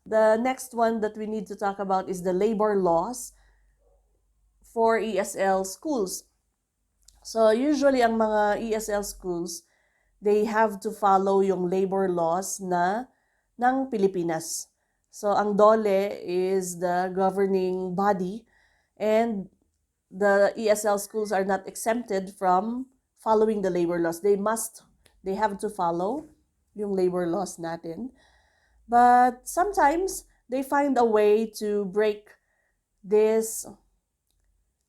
The next one that we need to talk about is the labor laws for ESL schools. So usually ang mga ESL schools, they have to follow yung labor laws ng Pilipinas. So ang DOLE is the governing body, and the ESL schools are not exempted from following the labor laws. They have to follow yung labor laws natin. But sometimes they find a way to break this,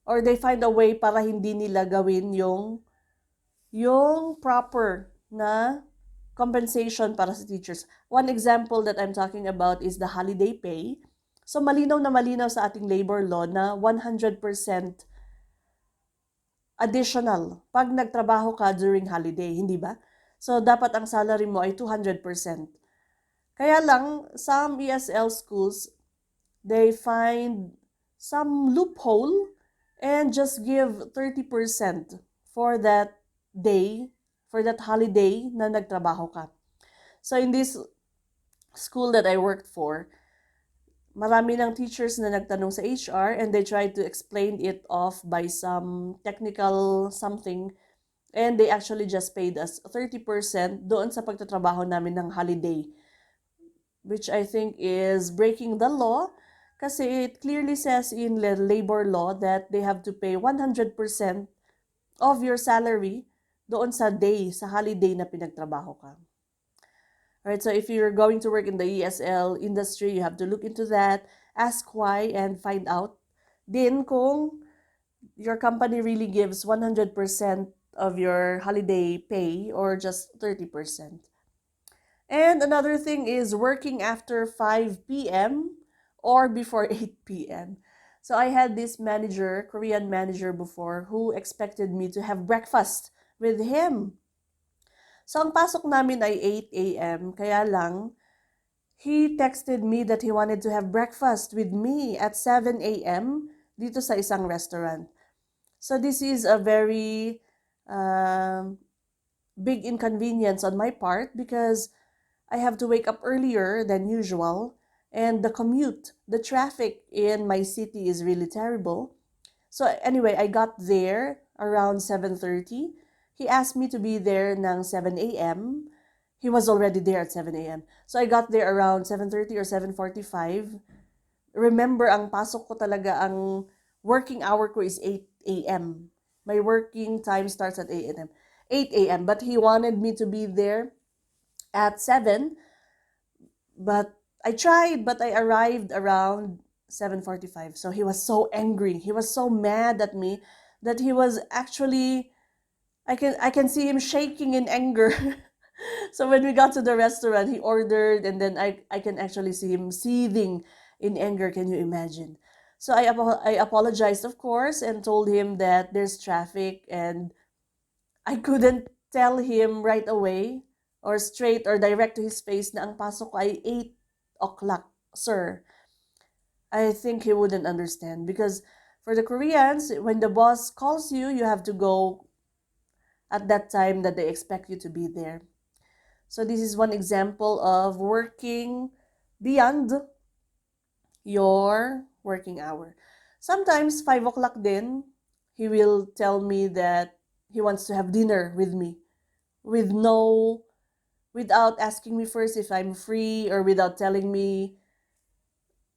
or they find a way para hindi nila gawin yung proper na compensation para sa teachers. One example that I'm talking about is the holiday pay. So malinaw na malinaw sa ating labor law na 100% additional pag nagtrabaho ka during holiday, hindi ba? So dapat ang salary mo ay 200%. Kaya lang, some ESL schools, they find some loophole and just give 30% for that day, for that holiday na nagtrabaho ka. So in this school that I worked for, marami ng teachers na nagtanong sa HR, and they tried to explain it off by some technical something, and they actually just paid us 30% doon sa pagtatrabaho namin ng holiday, which I think is breaking the law kasi it clearly says in the labor law that they have to pay 100% of your salary doon sa day, sa holiday na pinagtrabaho ka. Alright, so if you're going to work in the ESL industry, you have to look into that, ask why, and find out din kung your company really gives 100% of your holiday pay or just 30%. And another thing is working after 5 p.m. or before 8 p.m. So I had this manager, Korean manager before, who expected me to have breakfast with him. So ang pasok namin ay 8 a.m. Kaya lang, he texted me that he wanted to have breakfast with me at 7 a.m. dito sa isang restaurant. So this is a very big inconvenience on my part because I have to wake up earlier than usual, and the commute, the traffic in my city is really terrible. So anyway, I got there around 7:30. He asked me to be there ng 7 a.m. He was already there at 7 a.m. So I got there around 7:30 or 7:45. Remember, ang pasok ko talaga, ang working hour ko is 8 a.m. My working time starts at 8 a.m. 8 a.m. But he wanted me to be there at 7. But I tried, but I arrived around 7:45. So he was so angry. He was so mad at me that he was actually, I can see him shaking in anger. So when we got to the restaurant, he ordered, and then I can actually see him seething in anger. Can you imagine? So I apologized, of course, and told him that there's traffic, and I couldn't tell him right away or straight or direct to his face na ang pasok ko ay 8 o'clock, sir. I think he wouldn't understand because for the Koreans, when the boss calls you, you have to go at that time that they expect you to be there. So this is one example of working beyond your working hour. Sometimes 5 o'clock din, he will tell me that he wants to have dinner with me without asking me first if I'm free, or without telling me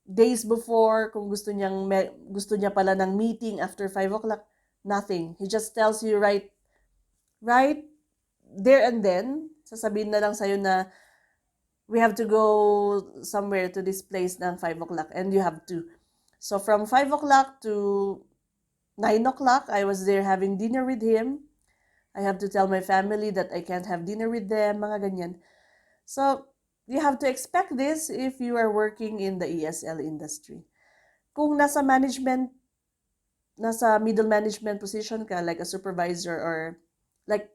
days before kung gusto niya pala ng meeting after 5 o'clock. Nothing. He just tells you right there and then. Sasabihin na lang sa'yo na we have to go somewhere to this place ng 5 o'clock, and you have to. So from 5 o'clock to 9 o'clock, I was there having dinner with him. I have to tell my family that I can't have dinner with them, mga ganyan. So you have to expect this if you are working in the ESL industry. Kung nasa middle management position ka, like a supervisor, or like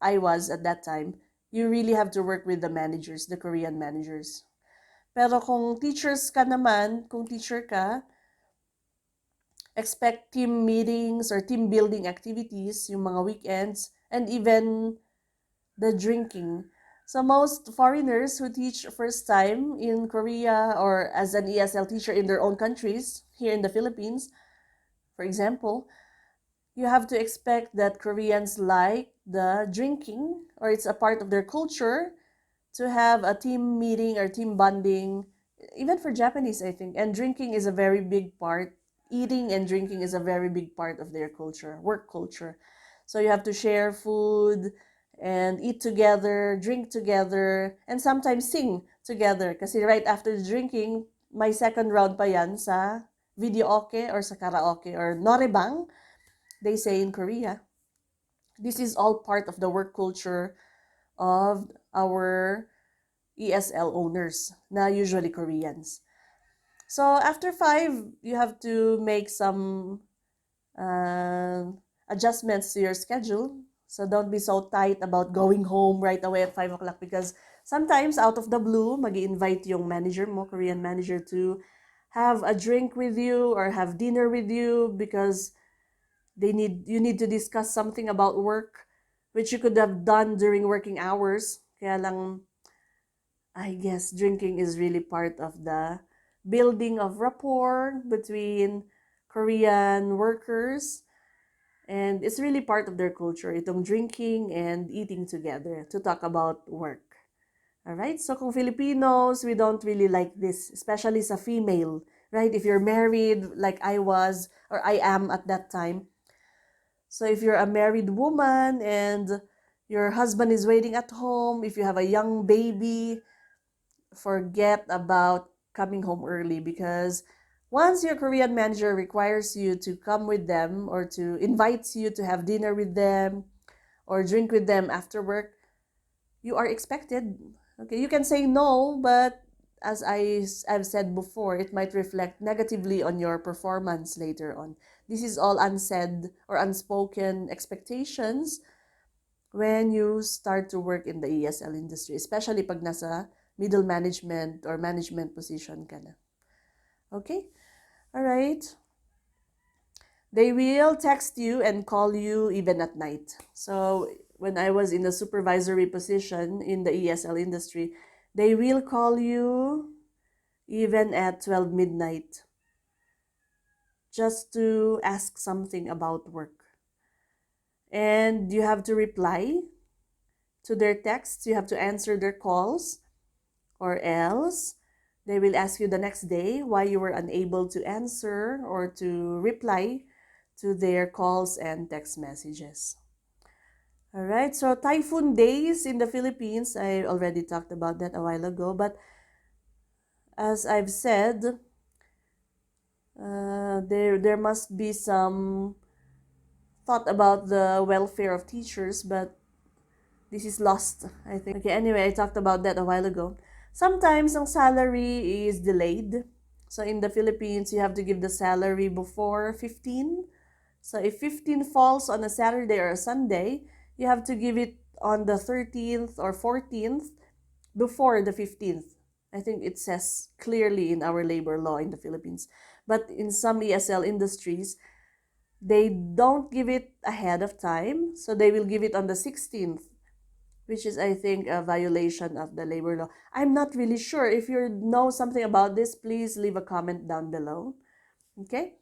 I was at that time, you really have to work with the managers, the Korean managers. Pero kung teacher ka, expect team meetings or team building activities, yung mga weekends, and even the drinking. So most foreigners who teach first time in Korea or as an ESL teacher in their own countries, here in the Philippines, for example, you have to expect that Koreans like the drinking, or it's a part of their culture to have a team meeting or team bonding, even for Japanese, I think. And drinking is a very big part. Eating and drinking is a very big part of their culture, work culture. So you have to share food and eat together, drink together, and sometimes sing together. Kasi right after the drinking, may second round pa yan sa videoke or sa karaoke or norebang, they say in Korea. This is all part of the work culture of our ESL owners, na usually Koreans. So after 5, you have to make some adjustments to your schedule. So don't be so tight about going home right away at 5 o'clock because sometimes out of the blue, mag-invite yung manager mo, Korean manager, to have a drink with you or have dinner with you because you need to discuss something about work which you could have done during working hours. Kaya lang, I guess drinking is really part of the building of rapport between Korean workers, and it's really part of their culture, itong drinking and eating together to talk about work. Alright, so kung Filipinos, we don't really like this, especially sa female, right? If you're married, like I was, or I am at that time. So if you're a married woman and your husband is waiting at home, if you have a young baby, forget about coming home early because once your Korean manager requires you to come with them or to invites you to have dinner with them or drink with them after work, you are expected. Okay, you can say no, but as I've said before, it might reflect negatively on your performance later on. This is all unsaid or unspoken expectations when you start to work in the ESL industry, especially pag nasa middle management or management position ka na. Okay? All right. They will text you and call you even at night. So when I was in the supervisory position in the ESL industry, they will call you even at 12 midnight just to ask something about work. And you have to reply to their texts, you have to answer their calls, or else they will ask you the next day why you were unable to answer or to reply to their calls and text messages. All right, so typhoon days in the Philippines, I already talked about that a while ago, but as I've said, there must be some thought about the welfare of teachers, but this is lost, I think. Okay, anyway, I talked about that a while ago. Sometimes ang salary is delayed. So in the Philippines, you have to give the salary before 15. So if 15 falls on a Saturday or a Sunday, you have to give it on the 13th or 14th before the 15th. I think it says clearly in our labor law in the Philippines. But in some ESL industries, they don't give it ahead of time. So they will give it on the 16th, which is, I think, a violation of the labor law. I'm not really sure. If you know something about this, please leave a comment down below. Okay?